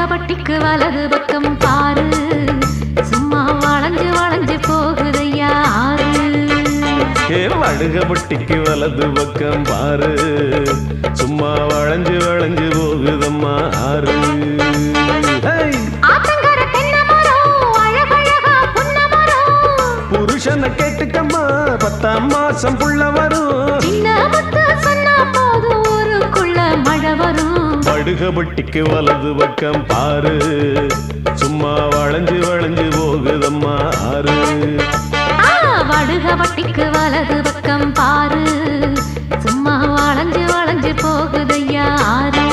வடுகபட்டிக்கு வலது பக்கம் பாரு சும்மா வளைஞ்சு வளைஞ்சு போகுதையா ஆறு வடுகபட்டிக்கு வலது பக்கம் பாரு சும்மா வளைஞ்சு வளைஞ்சு போகுதம்மா ஆறு புருஷனை கேட்டுக்கம்மா 10ஆம் மாசம் புள்ள வரும் சொன்னா போதும் ஊருக்குள்ள மழை வரும் வடுகபட்டிக்கு வலது பக்கம் பாரு சும்மா வளைஞ்சு வளைஞ்சு போகுதம்மா ஆறு வடுகபட்டிக்கு வலது பக்கம் பாரு சும்மா வளைஞ்சு வளைஞ்சு போகுதையா ஆறு